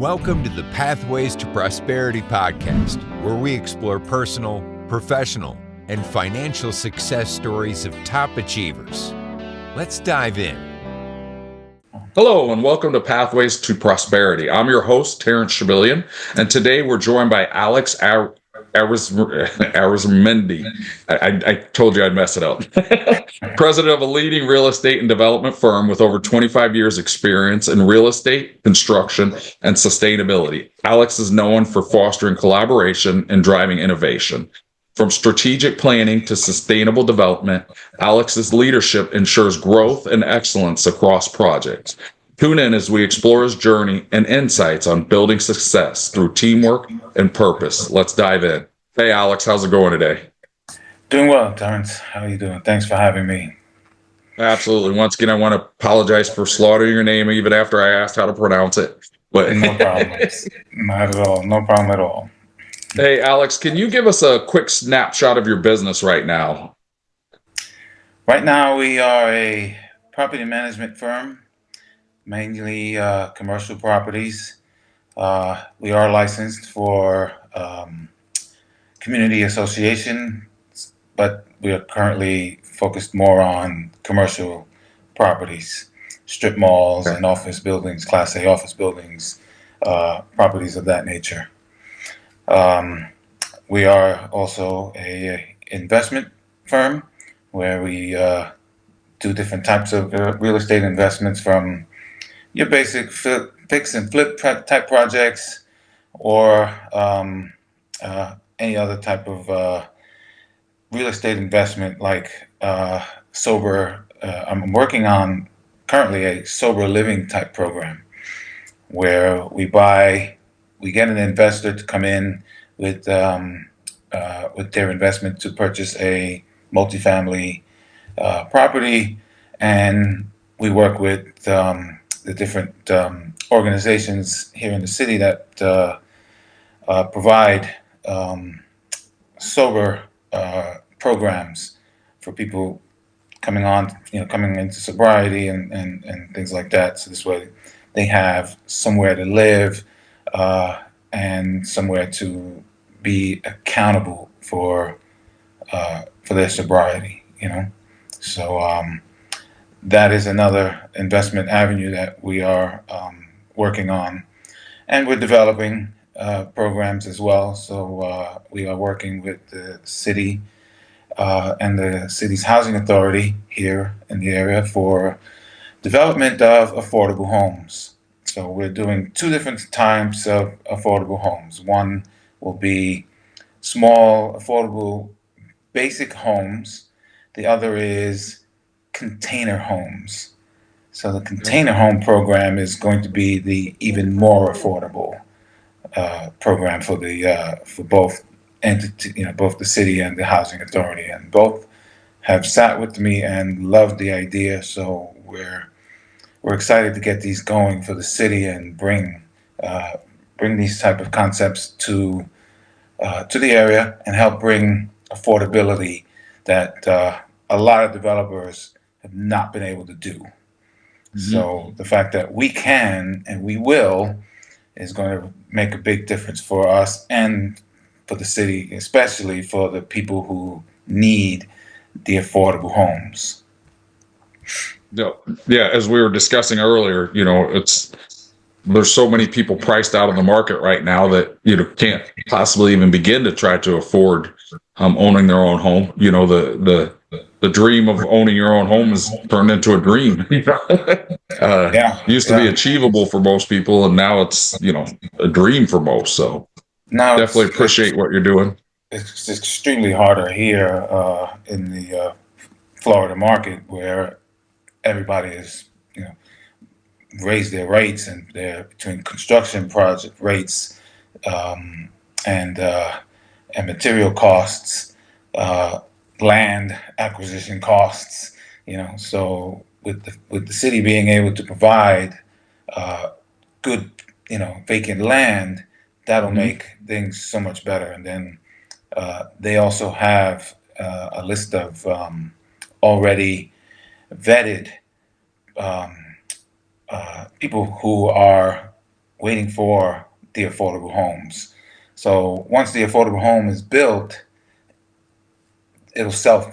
Welcome to the Pathways to Prosperity podcast, where we explore personal, professional, and financial success stories of top achievers. Let's dive in. Hello, and welcome to Pathways to Prosperity. I'm your host, Terrence Shabilian, and today we're joined by Alex Arizmendi. I told you I'd mess it up. President of a leading real estate and development firm with over 25 years experience in real estate, construction, and sustainability. Alex is known for fostering collaboration and driving innovation. From strategic planning to sustainable development, Alex's leadership ensures growth and excellence across projects. Tune in as we explore his journey and insights on building success through teamwork and purpose. Let's dive in. Hey, Alex, how's it going today? Doing well, Terrence. How are you doing? Thanks for having me. Absolutely. Once again, I want to apologize for slaughtering your name even after I asked how to pronounce it. But No problem. Not at all. No problem at all. Hey, Alex, can you give us a quick snapshot of your business right now? Right now, we are a property management firm, mainly commercial properties. We are licensed for community association, but we are currently focused more on commercial properties, strip malls and office buildings, Class A office buildings, properties of that nature. We are also a investment firm where we do different types of real estate investments, from your basic fix and flip type projects, or any other type of real estate investment like sober. I'm working on currently a sober living type program where we get an investor to come in with their investment to purchase a multifamily property, and we work with the different organizations here in the city that provide sober programs for people coming into sobriety and things like that. So this way they have somewhere to live and somewhere to be accountable for their sobriety, So that is another investment avenue that we are working on, and we're developing programs as well. So we are working with the city and the city's housing authority here in the area for development of affordable homes. So we're doing two different types of affordable homes. One will be small, affordable, basic homes. The other is container homes. So the container home program is going to be the even more affordable program for both entity, both the city and the housing authority, and both have sat with me and loved the idea. So we're excited to get these going for the city and bring these type of concepts to the area and help bring affordability that a lot of developers have not been able to do. Mm-hmm. So the fact that we can and we will is going to make a big difference for us and for the city, especially for the people who need the affordable homes. Yeah, as we were discussing earlier, there's so many people priced out of the market right now that can't possibly even begin to try to afford owning their own home. The dream of owning your own home is turned into a dream. Used to be achievable for most people, and now it's a dream for most. So now definitely appreciate what you're doing. It's extremely harder here in the Florida market, where everybody is raised their rates, and they're between construction project rates and material costs, land acquisition costs. So with the city being able to provide good vacant land, that'll make things so much better. And then they also have a list of already vetted people who are waiting for the affordable homes. So once the affordable home is built, it'll sell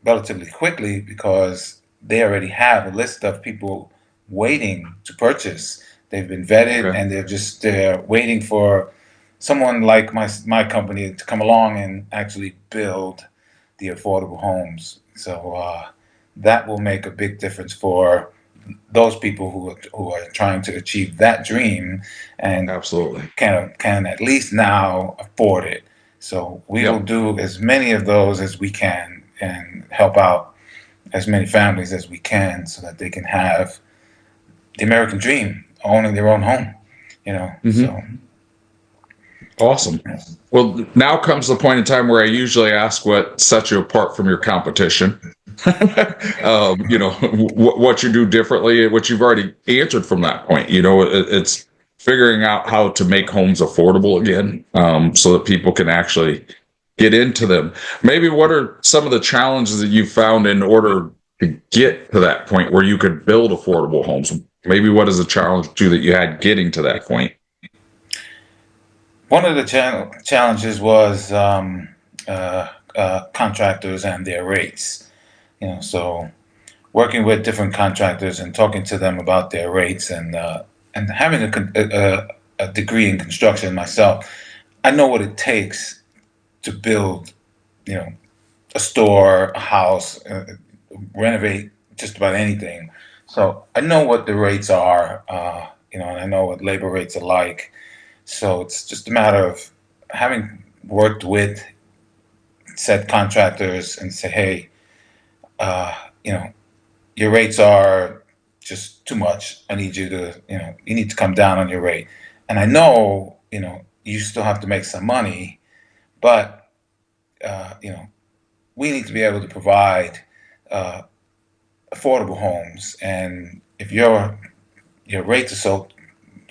relatively quickly because they already have a list of people waiting to purchase. They've been vetted Okay. and they're waiting for someone like my company to come along and actually build the affordable homes. So that will make a big difference for those people who are trying to achieve that dream and Absolutely. can at least now afford it. So we will Yep. do as many of those as we can and help out as many families as we can so that they can have the American dream, owning their own home. hmm So Awesome. Well, now comes the point in time where I usually ask what sets you apart from your competition. What you do differently, what you've already answered from that point. It's figuring out how to make homes affordable again, so that people can actually get into them. Maybe what are some of the challenges that you found in order to get to that point where you could build affordable homes? Maybe what is a challenge too that you had getting to that point? one of the challenges was contractors and their rates. So working with different contractors and talking to them about their rates and having a degree in construction myself, I know what it takes to build, you know, a store, a house, renovate just about anything. So I know what the rates are, and I know what labor rates are like. So it's just a matter of having worked with said contractors and say, hey, uh, you know, your rates are just too much. I need you to, you need to come down on your rate. And I know, you still have to make some money, but, we need to be able to provide uh, affordable homes. And if your rates are so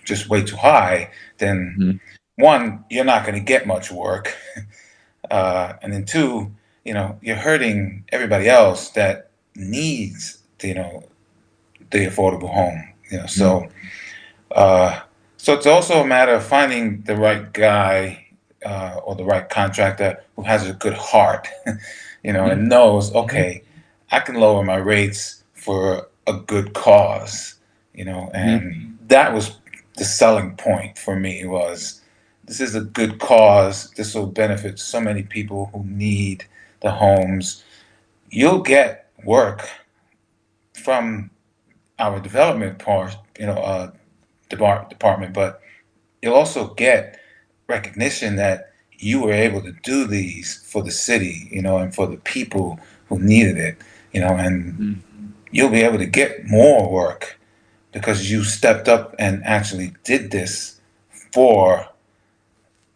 just way too high, then Mhm. one, you're not going to get much work. And then two, you're hurting everybody else that needs, the affordable home. Mhm. Uh, so it's also a matter of finding the right guy or the right contractor who has a good heart, and knows, okay, I can lower my rates for a good cause, Mhm. and that was the selling point for me was this is a good cause. This will benefit so many people who need the homes. You'll get work from our development part, department, but you'll also get recognition that you were able to do these for the city, and for the people who needed it, and Mhm. you'll be able to get more work because you stepped up and actually did this for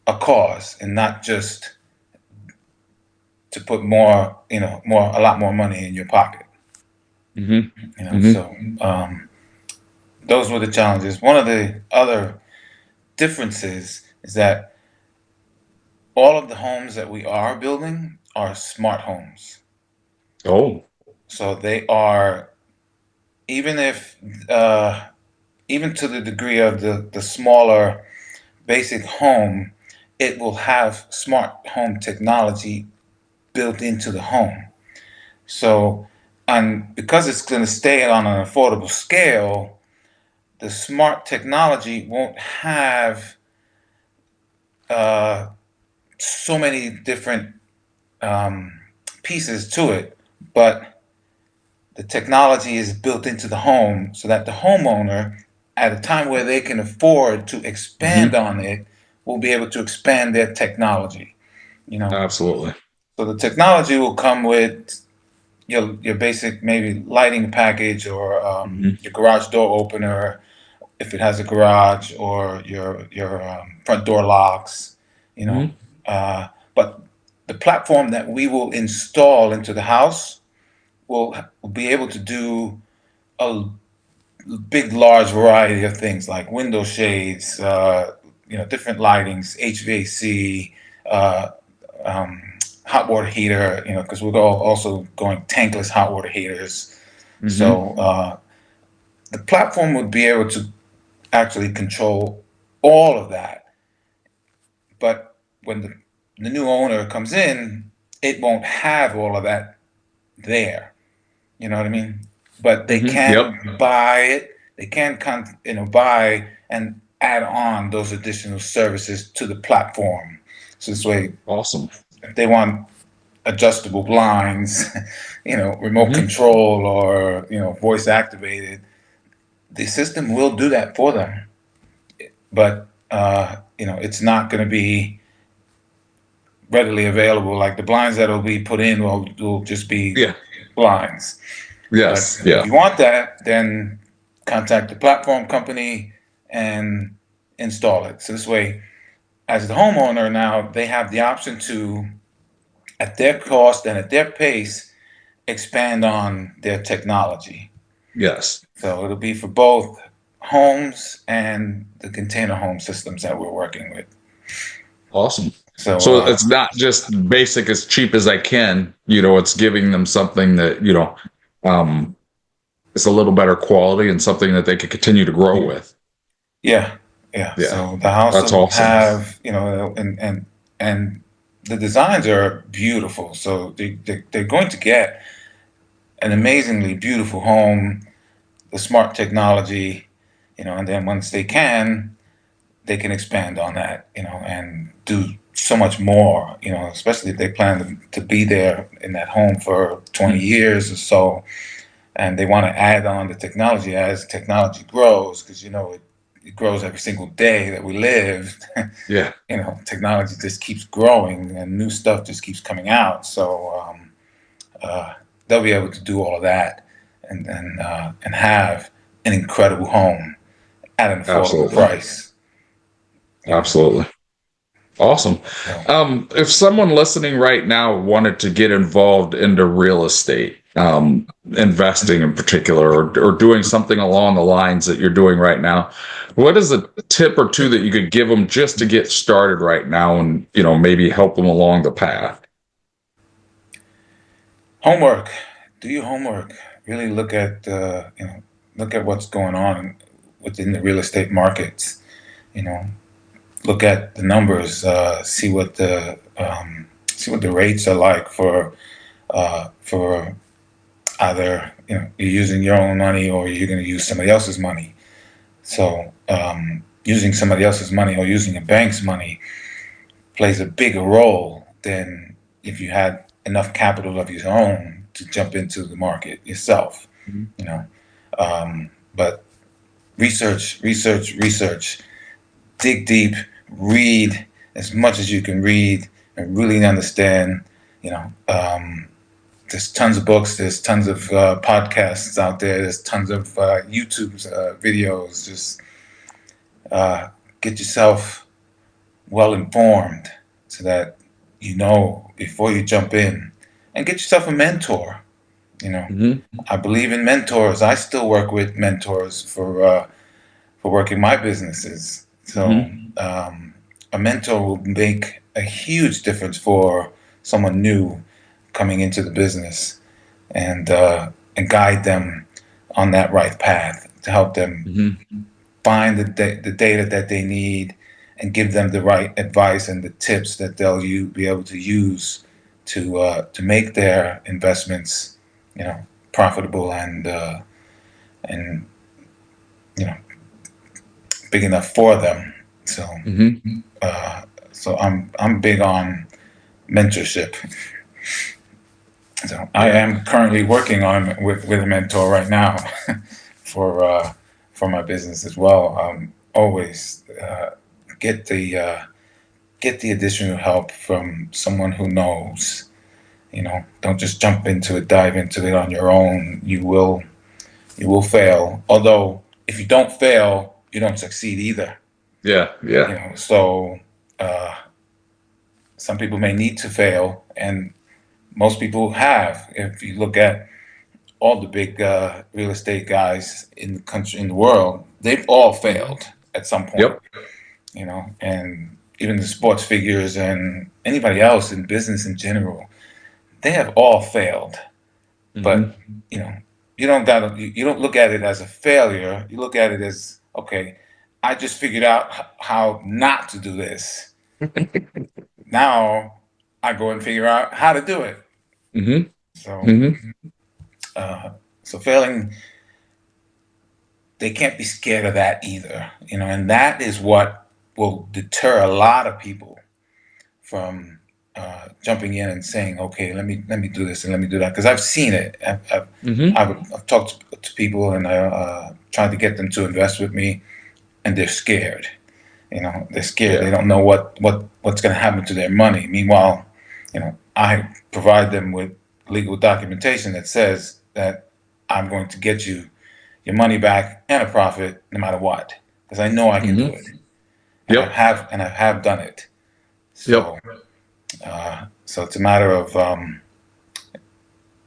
a cause and not just to put a lot more money in your pocket, Mhm. Mhm. so those were the challenges. One of the other differences is that all of the homes that we are building are smart homes. Oh. So they are, even if, uh, even to the degree of the smaller basic home, it will have smart home technology built into the home. So, and because it's going to stay on an affordable scale, the smart technology won't have uh, so many different um, pieces to it, but the technology is built into the home so that the homeowner, at a time where they can afford to expand Mhm. on it, will be able to expand their technology. You know, Absolutely. so the technology will come with your basic maybe lighting package or Mhm. your garage door opener if it has a garage or your front door locks. You know, Mhm. uh, but the platform that we will install into the house will be able to do a big, large variety of things like window shades, different lightings, HVAC, uh, um, hot water heater, because we're also going tankless hot water heaters. Mhm. So the platform would be able to actually control all of that. But when the new owner comes in, it won't have all of that there. You know what I mean? But they Yep. can buy it. They can buy and add on those additional services to the platform. So this way, Awesome. if they want adjustable blinds, remote Hmm. control or voice activated, the system will do that for them. But it's not going to be readily available. Like the blinds that'll be put in will just be Yeah. blinds. But Yes. if Yeah. you want that, then contact the platform company and install it. So this way, as the homeowner now, they have the option to, at their cost and at their pace, expand on their technology. Yes. So it'll be for both homes and the container home systems that we're working with. Awesome. So So it's not just basic as cheap as I can, it's giving them something that, um, is a little better quality and something that they could continue to grow with. yeah, yeah. Yeah. So the house That's will awesome. have, and the designs are beautiful. So they're going to get an amazingly beautiful home, the smart technology, and then once they can expand on that, and do so much more, especially if they plan to be there in that home for 20 Mhm. years or so, and they want to add on the technology as technology grows, because, it grows every single day that we live. Yeah. Technology just keeps growing and new stuff just keeps coming out. So they'll be able to do all of that and have an incredible home at an affordable Absolutely. price. Absolutely. Awesome. So, If someone listening right now wanted to get involved into real estate, investing in particular, or doing something along the lines that you're doing right now, what is a tip or two that you could give them just to get started right now and, maybe help them along the path? homework. Do your homework. Really look at what's going on within the real estate markets. You know, look at the numbers. See what the rates are like for either you're using your own money or you're going to use somebody else's money. So using somebody else's money or using a bank's money plays a bigger role than if you had enough capital of your own to jump into the market yourself. Mhm. You know, but research, dig deep, read as much as you can read and really understand. You know, there's tons of books, there's tons of podcasts out there, there's tons of YouTube videos. Just get yourself well informed so that before you jump in, and get yourself a mentor. You know, Mhm. I believe in mentors. I still work with mentors for working my businesses. So Mhm. a mentor will make a huge difference for someone new coming into the business and guide them on that right path to help them Mhm. find the data that they need and give them the right advice and the tips that be able to use to make their investments, profitable and you know big enough for them. So Mhm. uh, so I'm big on mentorship. So I Yeah. am currently working on with a mentor right now for uh, for my business as well. Always get the get the additional help from someone who knows. Don't just jump into it, dive into it on your own. You will fail. Although if you don't fail, you don't succeed either. Yeah. Yeah. So uh, some people may need to fail, and most people have. If you look at all the big real estate guys in the country, in the world, they've all Mhm. failed at some point. Yep. And even the sports figures and anybody else in business in general, they have all failed. But Mhm. you know, you don't look at it as a failure. You look at it as, okay, I just figured out how not to do this. Now I go and figure out how to do it. Mm-hmm. So, Mm-hmm. uh, so failing, they can't be scared of that either, and that is what will deter a lot of people from jumping in and saying, "Okay, let me do this and let me do that," because I've seen it. Mm-hmm. I've talked to people and I tried to get them to invest with me, and they're scared. They're scared. Yeah. They don't know what's going to happen to their money. Meanwhile, I provide them with legal documentation that says that I'm going to get you your money back and a profit no matter what, because I know I can do Mm-hmm. it, and Yep. I have done it. Yep. So it's a matter of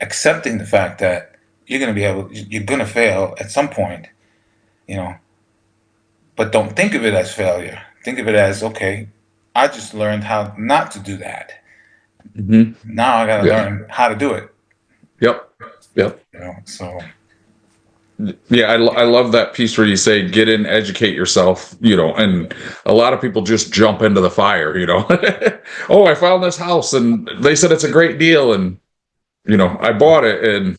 accepting the fact that you're going to fail at some point, you know, but don't think of it as failure. Think of it as, okay, I just learned how not to do that. Mm-hmm. Now I got to Yeah. learn how to do it. Yep. Yep. So Yeah, I love that piece where you say get in, educate yourself, and a lot of people just jump into the fire. Oh, I found this house and they said it's a great deal, and I bought it, and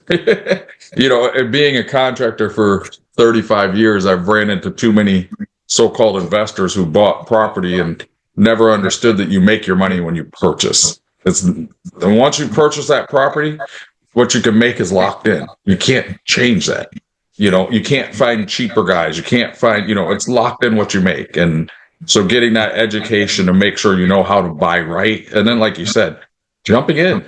and being a contractor for 35 years, I've ran into too many so-called investors who bought property and never understood that you make your money when you purchase. And once you purchase that property, what you can make is locked in. You can't change that. You can't find cheaper guys. You can't find, it's locked in what you make. And so getting that education to make sure you know how to buy right. And then, like you said, jumping in,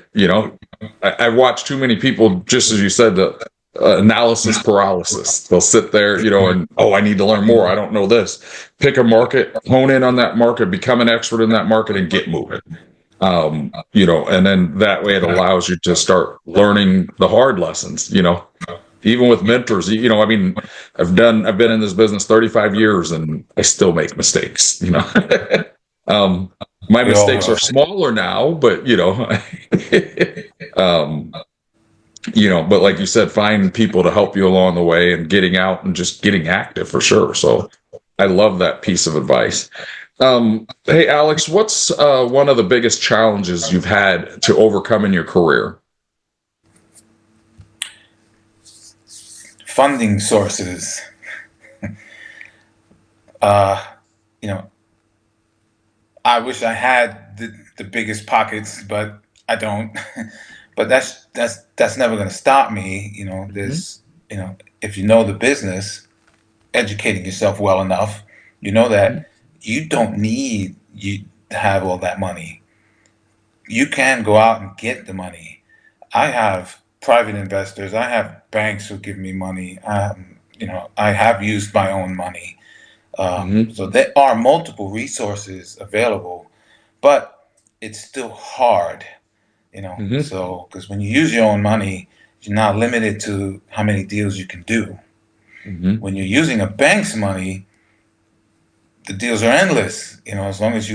I've watched too many people, just as you said, the analysis paralysis. They'll sit there, and, oh, I need to learn more. I don't know this. Pick a market, hone in on that market, become an expert in that market, and get moving. And then that way it allows you to start learning the hard lessons, even with mentors, I mean, I've been in this business 35 years and I still make mistakes. um, my we all mistakes will. are smaller now, but um, but like you said, find people to help you along the way and getting out and just getting active for sure. So I love that piece of advice. Hey, Alex, what's one of the biggest challenges you've had to overcome in your career? Funding sources. Uh, you know, I wish I had the biggest pockets, but I don't. But that's never going to stop me. Hmm. If you know the business, educating yourself well enough, you know that you don't need you to have all that money. You can go out and get the money. I have private investors. I have banks who give me money. I have used my own money. Hmm. So there are multiple resources available, but it's still hard. Hmm. So because when you use your own money, you're not limited to how many deals you can do. Hmm. When you're using a bank's money, the deals are endless. As long as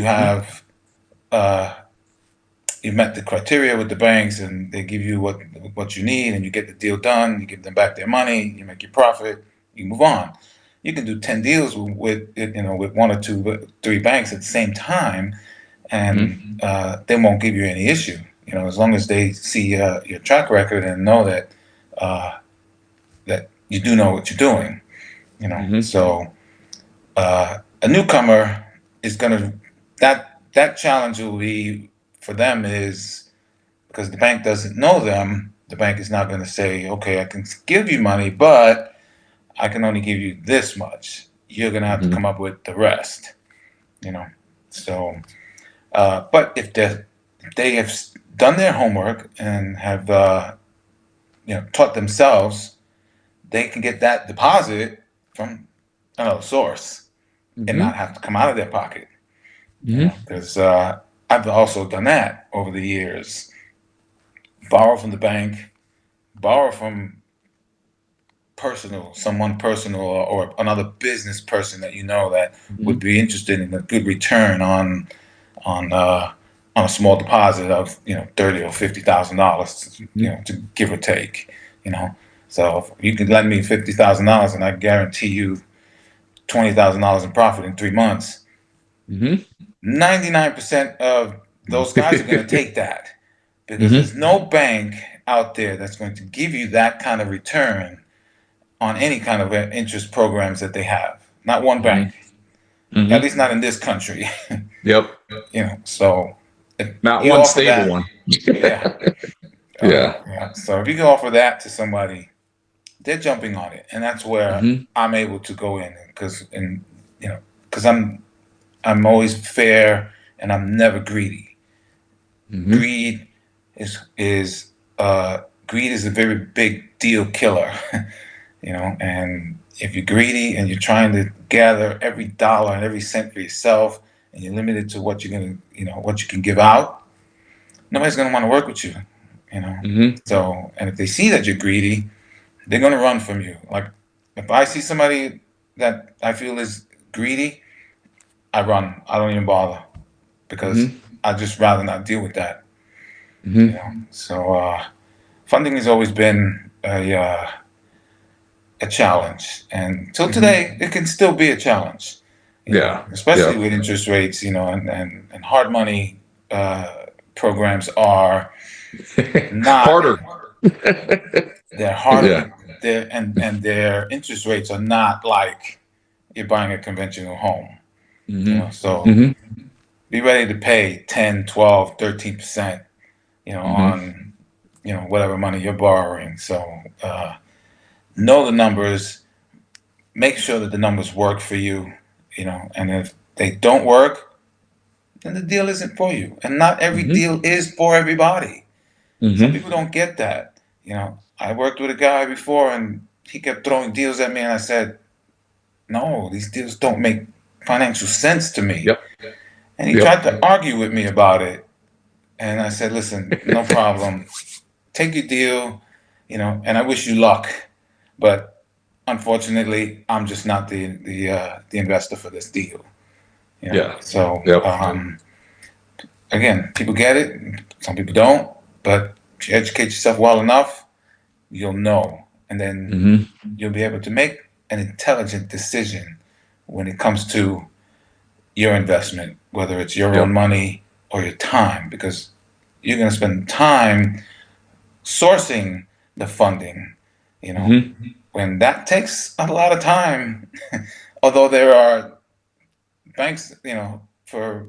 uh, you met the criteria with the banks and they give you what you need and you get the deal done, you give them back their money, you make your profit, you move on. You can do 10 deals with one or two, three banks at the same time, and Hmm. they won't give you any issue. As long as they see your track record and know uh, that you do know what you're doing. Hmm. So a newcomer is gonna that challenge will be for them is because the bank doesn't know them. The bank is not going to say, okay, I can give you money, but I can only give you this much. You're going to have to Hmm. come up with the rest. You know. So, but if they have done their homework and have taught themselves, they can get that deposit from another source and Hmm. not have to come out of their pocket. Hmm. Because I've also done that over the years. Borrow from the bank, borrow from someone personal, or another business person that that would Hmm. be interested in a good return on uh, on a small deposit of $30,000 or $50,000, Hmm. to give or take. You know, so if you can lend me $50,000, and I guarantee you $20,000 in profit in 3 months. Mm-hmm. 99% of those guys are going to take that, because Mm-hmm. there's no bank out there that's going to give you that kind of return on any kind of interest programs that they have. Not one bank, at Mm-hmm. least not in this country. Yep. So if Not you one offer stable that, one. yeah, Yeah. yeah. So if you can offer that to somebody, they're jumping on it, and that's where Mm-hmm. I'm able to go in, because I'm always fair and I'm never greedy. Mm-hmm. Greed is a very big deal killer. And if you're greedy and you're trying to gather every dollar and every cent for yourself, and you're limited to what you can give out, nobody's gonna want to work with you. You know. Mm-hmm. So, and if they see that you're greedy, they're gonna run from you. Like, if I see somebody that I feel is greedy, I run. I don't even bother, because Mm-hmm. I just rather not deal with that. Mm-hmm. So funding has always been a challenge, and till Mm-hmm. today, it can still be a challenge. Yeah. Especially Yeah. with interest rates, and hard money programs are not. Harder. They're harder Yeah. to. And their interest rates are not like you're buying a conventional home. Mm-hmm. So Mm-hmm. be ready to pay 10, 12, 13%, Mm-hmm. on, whatever money you're borrowing. So know the numbers, make sure that the numbers work for you, and if they don't work, then the deal isn't for you. And not every Mm-hmm. deal is for everybody. Some Mm-hmm. people don't get that. I worked with a guy before, and he kept throwing deals at me, and I said, no, these deals don't make financial sense to me. Yep. And he Yep. tried to argue with me about it. And I said, listen, no problem. Take your deal, and I wish you luck. But unfortunately, I'm just not the investor for this deal. Yeah. So Yep. again, people get it, some people don't. But if you educate yourself well enough, you'll know, and then Mm-hmm. you'll be able to make an intelligent decision when it comes to your investment, whether it's your own Yep. money or your time, because you're going to spend time sourcing the funding, Mm-hmm. when that takes a lot of time. Although there are banks, for,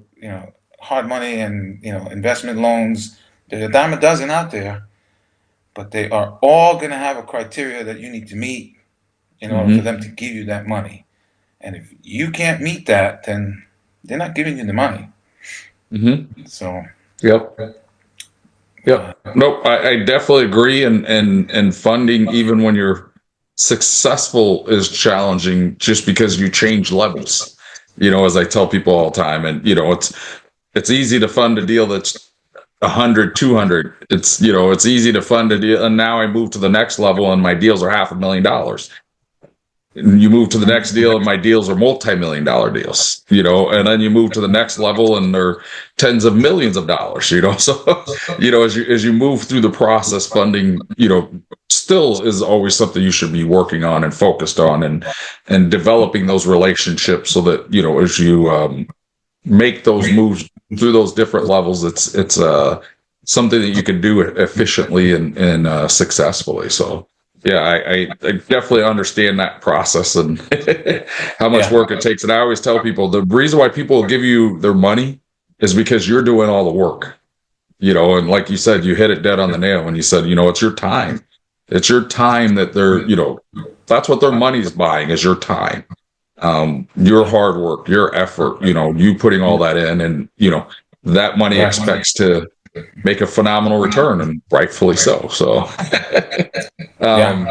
hard money and, investment loans, there's a dime a dozen out there, but they are all going to have a criteria that you need to meet in order for Mm-hmm. them to give you that money. And if you can't meet that, then they're not giving you the money. Mm-hmm. So, Yep. uh, Yep. Nope. I definitely agree. And funding, even when you're successful, is challenging just because you change levels. As I tell people all the time, and it's easy to fund a deal that's 100, 200. It's easy to fund a deal, and now I move to the next level, and my deals are $500,000. And you move to the next deal, and my deals are multi-million-dollar deals. And then you move to the next level, and they're tens of millions of dollars. So as you move through the process, funding, still is always something you should be working on and focused on, and developing those relationships, so that as you make those moves through those different levels, it's something that you can do efficiently and successfully. So yeah, I definitely understand that process and how much yeah, work it takes. And I always tell people, the reason why people will give you their money is because you're doing all the work. And like you said, you hit it dead on the nail when you said, it's your time. It's your time that that's what their money's buying, is your time. Your hard work, your effort, you putting all that in, and that money right. expects to make a phenomenal return, and rightfully so. So Yeah. um,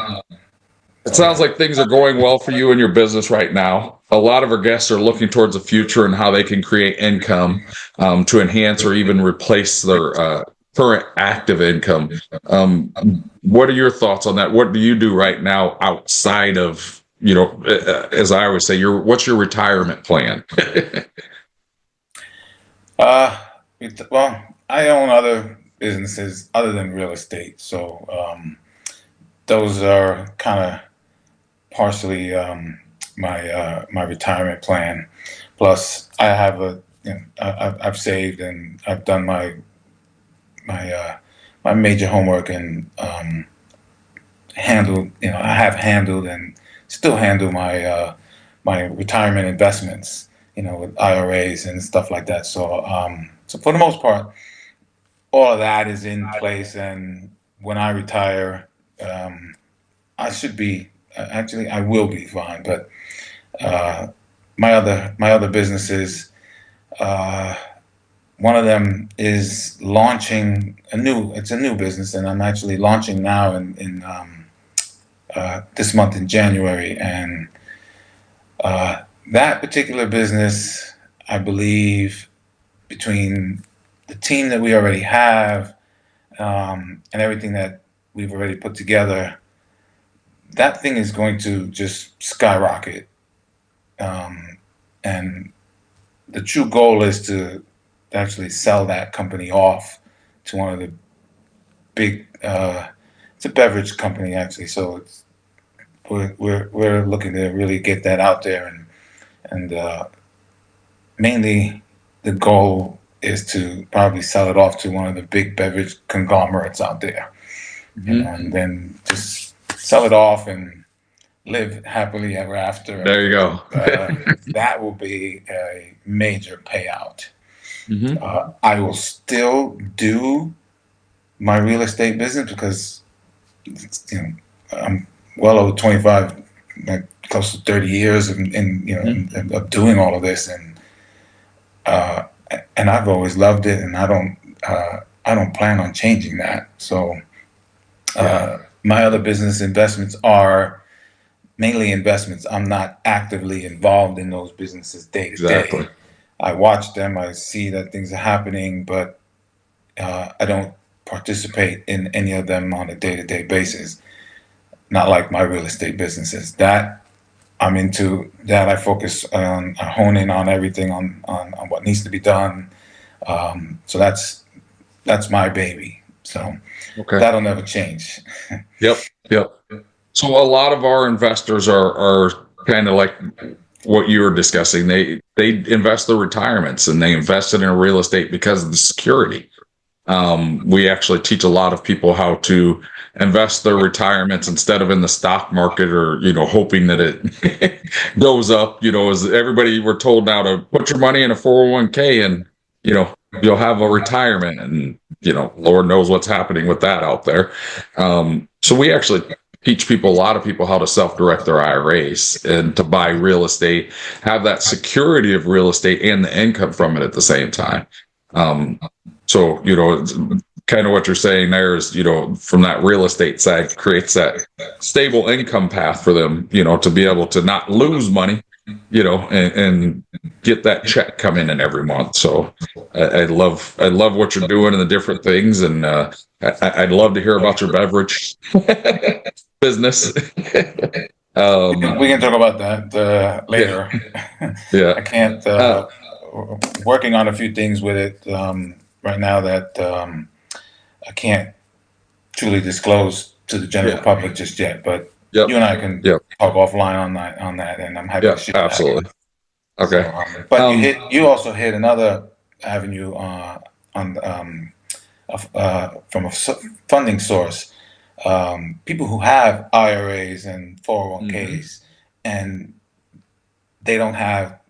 it Oh, sounds yeah. like things are going well for you in your business right now. A lot of our guests are looking towards the future and how they can create income, to enhance or even replace their current active income. Um, what are your thoughts on that? What do you do right now outside of, as I always say, what's your retirement plan? Uh, well, I own other businesses other than real estate, so those are kind of partially my retirement plan. Plus, I have I've saved and I've done my major homework and I have handled and still handle my retirement investments, with IRAs and stuff like that. So for the most part, all of that is in place. And when I retire, I should be actually I will be fine. But my other businesses, uh, one of them is launching it's a new business, and I'm actually launching now in this month in January. And that particular business, I believe, between the team that we already have, and everything that we've already put together, that thing is going to just skyrocket. And the true goal is to actually sell that company off to one of the big. It's a beverage company actually, so we're looking to really get that out there, and mainly the goal is to probably sell it off to one of the big beverage conglomerates out there, and then just sell it off and live happily ever after. There you go. That will be a major payout. Hmm. I will still do my real estate business because I'm well over 25, like close to 30 years of doing all of this, uh, and I've always loved it, and I don't plan on changing that. So my other business investments are mainly investments. I'm not actively involved in those businesses day to Exactly. day. I watch them, I see that things are happening, but I don't participate in any of them on a day-to-day basis. Not like my real estate businesses. That I'm into. That I focus on, I hone in on everything on what needs to be done. So that's my baby. So Okay. that'll never change. Yep. Yep. So a lot of our investors are kind of like what you were discussing. They invest their retirements and they invest it in real estate because of the security. We actually teach a lot of people how to invest their retirements instead of in the stock market or, hoping that it goes up, as everybody we're told now to put your money in a 401k and, you'll have a retirement and, Lord knows what's happening with that out there. So we actually teach a lot of people how to self-direct their IRAs and to buy real estate, have that security of real estate and the income from it at the same time. So, it's kind of what you're saying there is, from that real estate side creates that stable income path for them, to be able to not lose money, and get that check coming in every month. So I love what you're doing and the different things. And I'd love to hear about your beverage business. We can talk about that later. Yeah. I can't. Working on a few things with it right now that I can't truly disclose to the general public just yet. But Yep. you and I can Yep. talk offline on that, and I'm happy to share that. Absolutely. Okay. So, but you also hit another avenue from a funding source. People who have IRAs and 401ks, and they don't have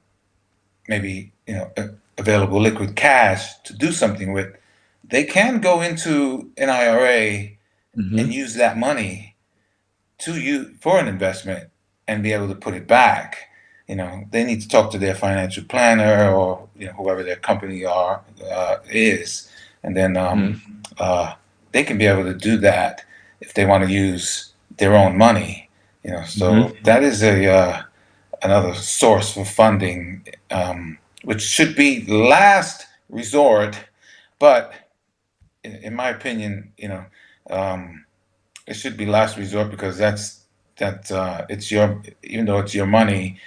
maybe available liquid cash to do something with, they can go into an IRA and use that money to you for an investment and be able to put it back. They need to talk to their financial planner or whoever their company is, and then they can be able to do that if they want to use their own money. So that is another source for funding, which should be last resort, but in my opinion, it should be last resort because it's even though it's your money,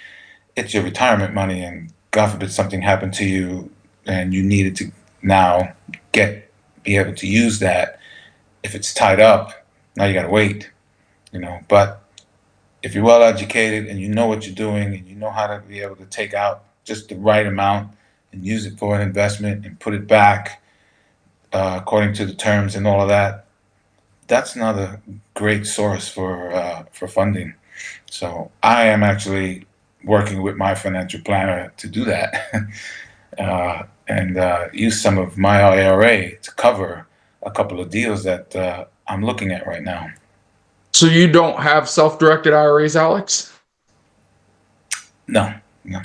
it's your retirement money, and God forbid something happened to you and you needed to now be able to use that. If it's tied up, now you got to wait, but if you're well educated and you know what you're doing and you know how to be able to take out just the right amount and use it for an investment and put it back according to the terms and all of that, that's another great source for funding. So I am actually working with my financial planner to do that and use some of my IRA to cover a couple of deals that I'm looking at right now. So you don't have self-directed IRAs, Alex? No, no,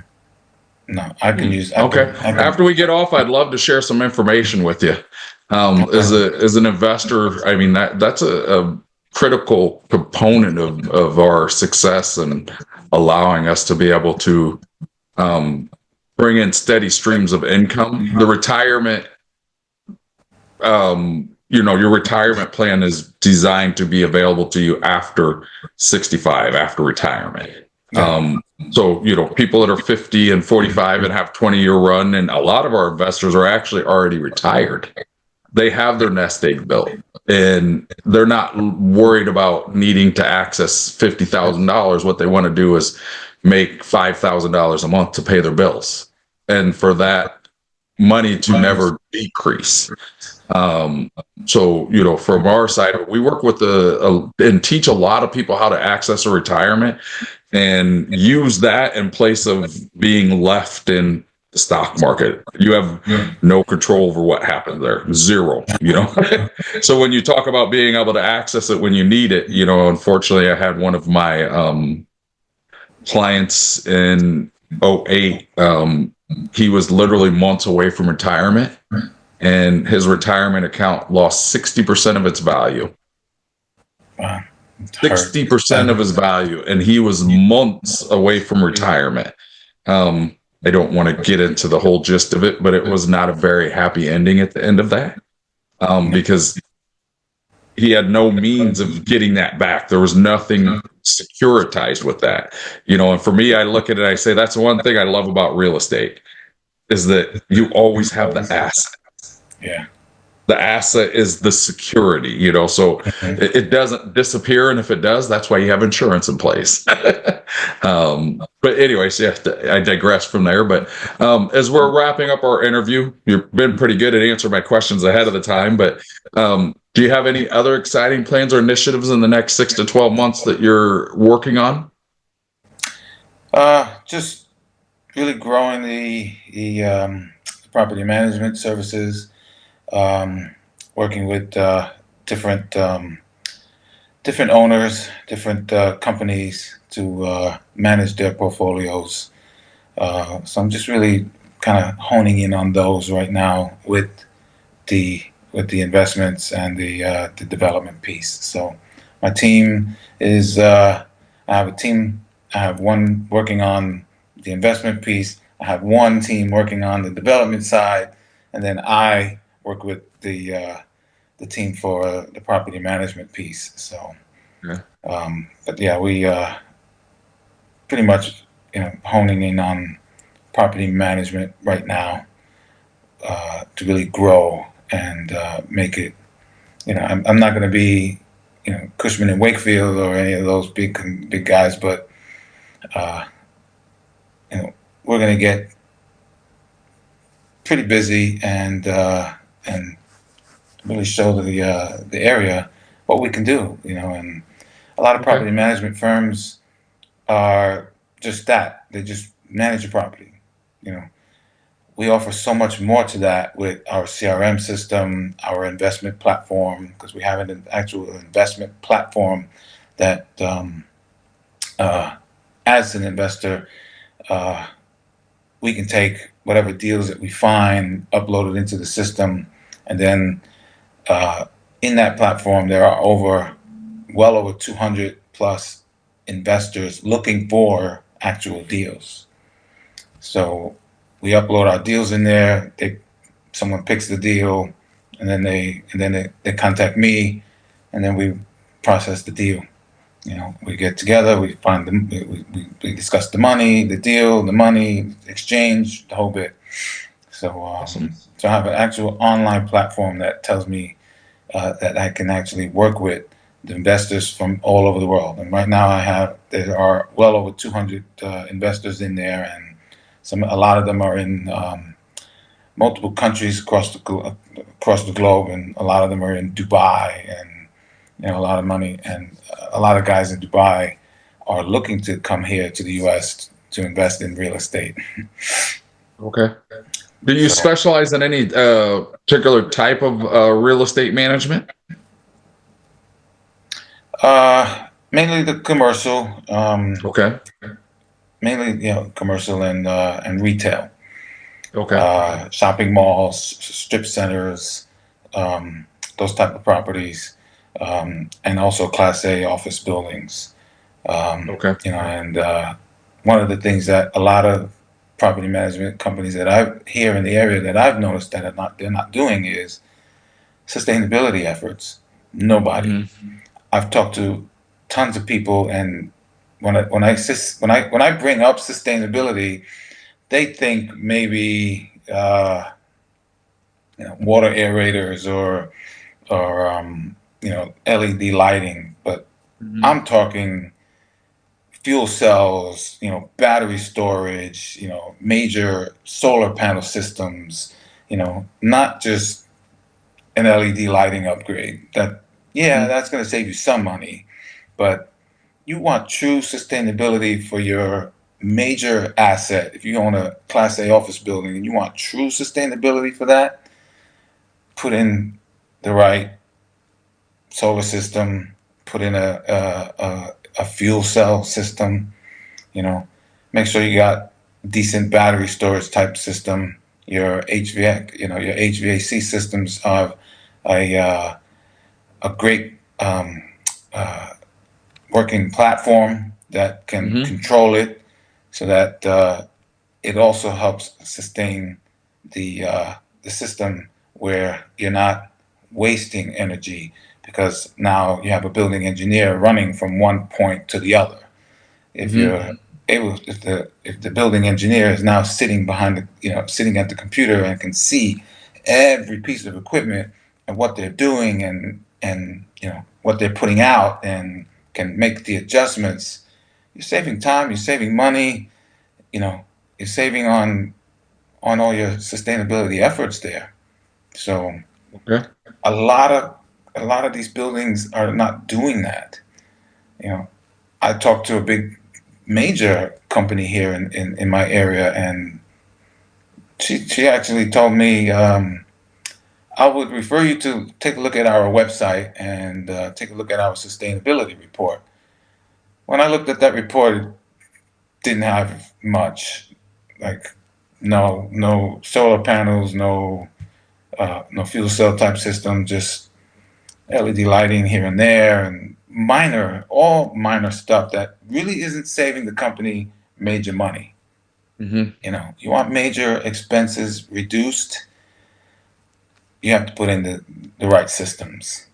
no. I can use. Okay. I can. After we get off, I'd love to share some information with you. As an investor, I mean that's a critical component of our success and allowing us to be able to bring in steady streams of income. The retirement, your retirement plan is designed to be available to you after 65, after retirement. So, people that are 50 and 45 and have 20-year run, and a lot of our investors are actually already retired. They have their nest egg built and they're not worried about needing to access $50,000. What they want to do is make $5,000 a month to pay their bills, and for that money to never decrease. So, from our side, we work with and teach a lot of people how to access a retirement and use that in place of being left in the stock market. You have no control over what happens there. Zero. So when you talk about being able to access it when you need it, unfortunately, I had one of my clients in '08. He was literally months away from retirement, and his retirement account lost 60% of its value. Wow. 60% of his value, and he was months away from retirement. I don't want to get into the whole gist of it, but it was not a very happy ending at the end of that, because he had no means of getting that back. There was nothing securitized with that, and for me, I look at it, I say, that's one thing I love about real estate is that you always have the asset. Yeah. The asset is the security, so it doesn't disappear. And if it does, that's why you have insurance in place. But anyways, yeah, I digress from there. But as we're wrapping up our interview, you've been pretty good at answering my questions ahead of the time. But do you have any other exciting plans or initiatives in the next 6 to 12 months that you're working on? Just really growing the property management services. Working with different owners, different companies to manage their portfolios. So I'm just really kind of honing in on those right now with the investments and the development piece. So my team is I have a team. I have one working on the investment piece. I have one team working on the development side, and then I work with the team for the property management piece. So, but yeah, we pretty much honing in on property management right now to really grow and make it. I'm not going to be Cushman and Wakefield or any of those big guys, but we're going to get pretty busy and really show the area what we can do, and a lot of property management firms are just that. They just manage your property. We offer so much more to that with our CRM system, our investment platform, because we have an actual investment platform that as an investor, we can take whatever deals that we find, upload it into the system, and then in that platform, there are well over 200 plus investors looking for actual deals. So we upload our deals in there. Someone picks the deal, and then they contact me, and then we process the deal. We get together, we find them, we discuss the money, the deal, the money, exchange, the whole bit. So, awesome. So I have an actual online platform that tells me that I can actually work with the investors from all over the world. And right now there are well over 200 investors in there, and a lot of them are in multiple countries across the globe, and a lot of them are in Dubai, and a lot of money, and a lot of guys in Dubai are looking to come here to the U.S. to invest in real estate. Okay. Do you So, specialize in any particular type of real estate management? mainly the commercial, Okay. mainly commercial and retail, Okay. shopping malls, strip centers, those type of properties, and also Class A office buildings. Okay. And one of the things that a lot of property management companies that I here in the area that I've noticed that they're not doing is sustainability efforts. Nobody. Hmm. I've talked to tons of people, and when I bring up sustainability, they think maybe water aerators or LED lighting, but Hmm. I'm talking fuel cells, battery storage, major solar panel systems, not just an LED lighting upgrade. That's going to save you some money, but you want true sustainability for your major asset. If you own a Class A office building and you want true sustainability for that, put in the right solar system, put in a fuel cell system, you know, make sure you got decent battery storage type system. Your HVAC, your HVAC systems are a great uh, working platform that can Hmm. control it, so that it also helps sustain the system where you're not wasting energy, because now you have a building engineer running from one point to the other. If Hmm. you're if the building engineer is now sitting at the computer and can see every piece of equipment and what they're doing, and what they're putting out, and can make the adjustments, you're saving time, you're saving money, you know, you're saving on all your sustainability efforts there. So Okay. a lot of a lot of these buildings are not doing that. You know, I talked to a big major company here in my area, and she actually told me, I would refer you to take a look at our website and take a look at our sustainability report. When I looked at that report, it didn't have much, like no solar panels, no fuel cell type system, just LED lighting here and there, and all minor stuff that really isn't saving the company major money. Hmm. You want major expenses reduced, you have to put in the right systems.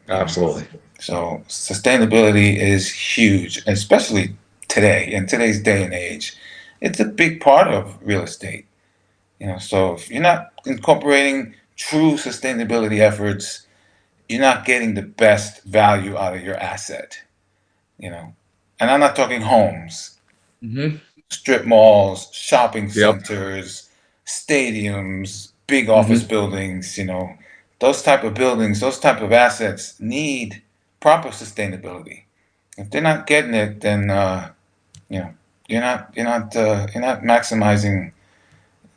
You know, Absolutely. so sustainability is huge, especially today in today's day and age. It's a big part of real estate. So if you're not incorporating true sustainability efforts, you're not getting the best value out of your asset. You know, and I'm not talking homes, Hmm. strip malls, shopping Yep. centers, stadiums, big office Hmm. buildings. Those type of buildings, those type of assets need proper sustainability. If they're not getting it, then you know you're not maximizing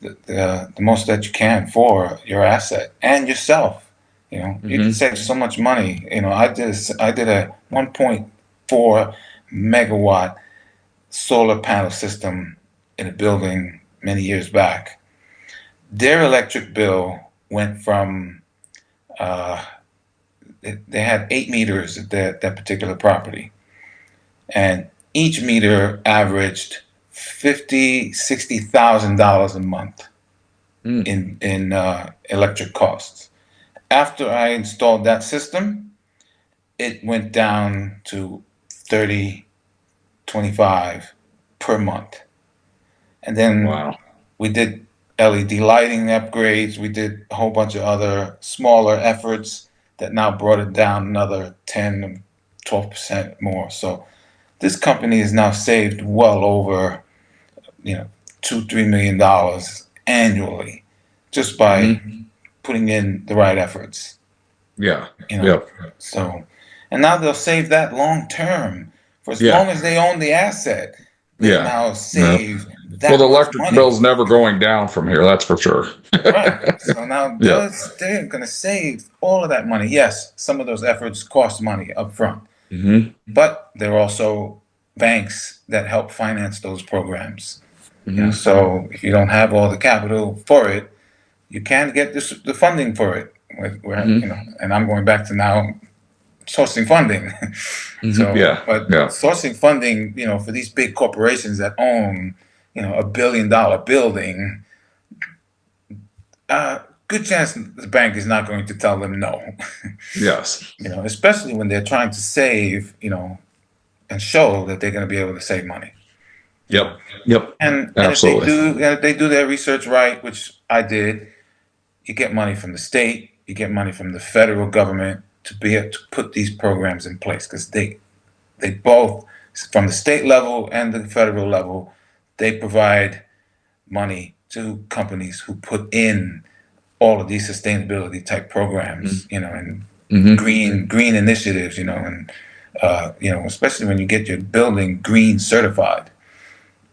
the most that you can for your asset and yourself. You can Hmm. save so much money. I did a 1.4 megawatt solar panel system in a building many years back. Their electric bill went from uh, they had 8 meters at that particular property, and each meter averaged $50,000-$60,000 a month Mm. in electric costs. After I installed that system, it went down to 30, 25 per month. And then Wow. we did LED lighting upgrades. We did a whole bunch of other smaller efforts that now brought it down another 10, 12% more. So this company has now saved well over, $2-3 million annually just by putting in the right efforts. Yeah. You know, Yep. so, and now they'll save that long term. For as Yeah. long as they own the asset, they Yeah. now Yeah. save Well, the that much electric money. bill's never going down from here. That's for sure. Right. So now Yeah. they're going to save all of that money. Yes, some of those efforts cost money up front, Hmm. but there are also banks that help finance those programs. Hmm. So if you don't have all the capital for it, you can get the funding for it. Hmm. And I'm going back to now sourcing funding. Hmm. So, Yeah. but Yeah. sourcing funding, for these big corporations that own, $1 billion building, good chance the bank is not going to tell them no. Yes. Especially when they're trying to save, and show that they're going to be able to save money. Yep. Yep. And Absolutely. if they do their research right, which I did, you get money from the state, you get money from the federal government to be able to put these programs in place because they both, from the state level and the federal level, they provide money to companies who put in all of these sustainability type programs, and Hmm. green initiatives, and especially when you get your building green certified,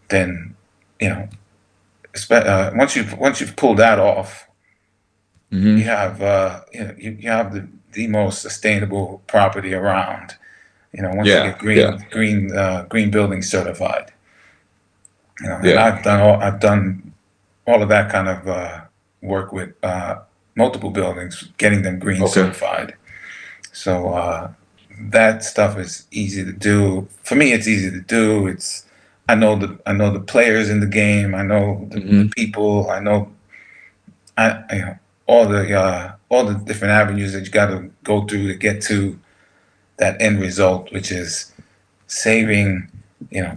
then once you've pulled that off, you Hmm. have you have the most sustainable property around. Once you Yeah. get Yeah. green building certified. And Yeah. I've done all of that kind of work with multiple buildings, getting them green Okay. certified. So that stuff is easy to do. For me, it's easy to do. I know the players in the game. I know the Hmm. people. I know I you know all the different avenues that you got to go through to get to that end result, which is saving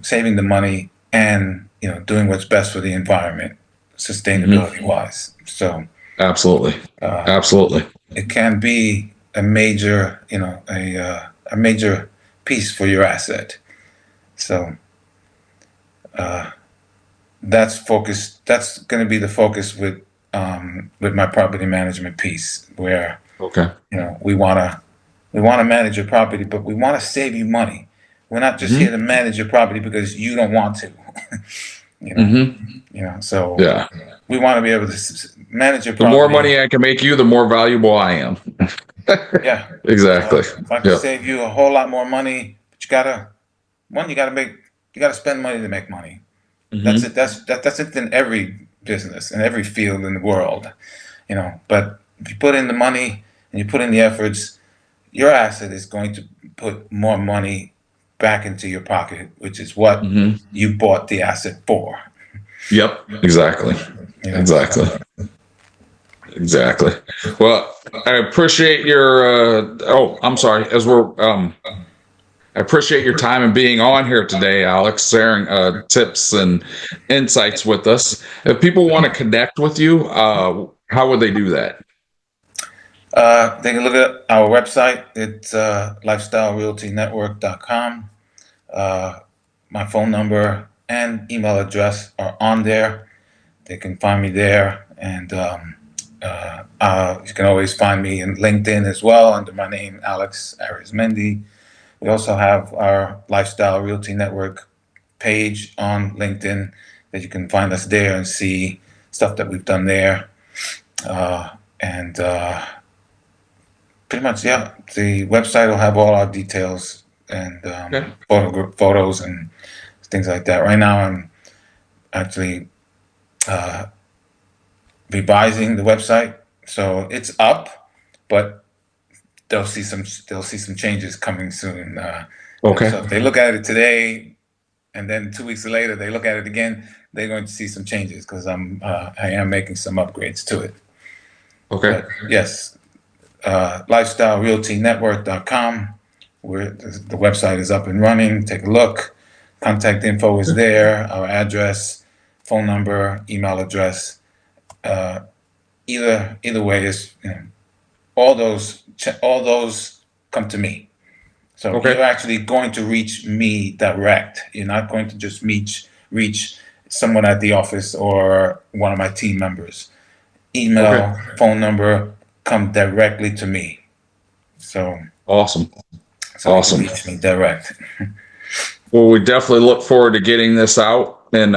saving the money and doing what's best for the environment, Hmm. sustainability wise. So Absolutely. uh, Absolutely. it can be a major a major piece for your asset. So uh, that's going to be the focus with my property management piece, where Okay. we want to manage your property, but we want to save you money. We're not just here Hmm. to manage your property because you don't want to. you know Hmm. so Yeah. we want to be able to manage your The more property. money I can make you, the more valuable I am. Yeah. So Exactly. if I can Yep. save you a whole lot more money, but you gotta spend money to make money. That's Hmm. it. That's it in every business, in every field in the world. But if you put in the money and you put in the efforts, your asset is going to put more money back into your pocket, which is what Hmm. you bought the asset for. Yep. Exactly. So Exactly. Exactly. Well, I appreciate your. Oh, I'm sorry. I appreciate your time and being on here today, Alex, sharing tips and insights with us. If people want to connect with you, how would they do that? they can look at our website. It's lifestylerealtynetwork.com. Uh, my phone number and email address are on there. They can find me there, and you can always find me in LinkedIn as well under my name, Alex Arizmendi. We also have our Lifestyle Realty Network page on LinkedIn that you can find us there and see stuff that we've done there. And pretty much, yeah, the website will have all our details and Okay. photos and things like that. Right now, I'm actually uh, revising the website, so it's up, but they'll see some changes coming soon. Okay. So if they look at it today, and then 2 weeks later they look at it again, they're going to see some changes because I am making some upgrades to it. Okay. But yes, lifestylerealtynetwork.com, where the website is up and running. Take a look. Contact info is there. Our address, phone number, email address. Uh, either way is all those come to me. So Okay. you're actually going to reach me direct. You're not going to just reach someone at the office or one of my team members. Email, Okay. phone number, come directly to me. So Awesome. you can Awesome. reach me direct. Well, we definitely look forward to getting this out and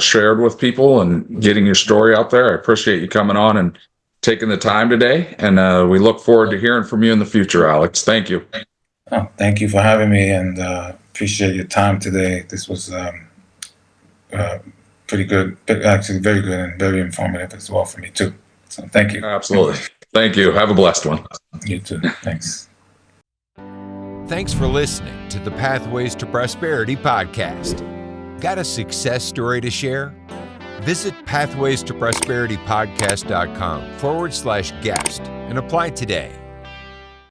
shared with people and getting your story out there. I appreciate you coming on and taking the time today. And we look forward to hearing from you in the future, Alex. Thank you. Oh, thank you for having me, and appreciate your time today. This was pretty good, actually very good and very informative as well for me too. So thank you. Absolutely. Thank you. Have a blessed one. You too. Thanks. Thanks for listening to the Pathways to Prosperity podcast. Got a success story to share? Visit pathwaystoprosperitypodcast.com/guest and apply today.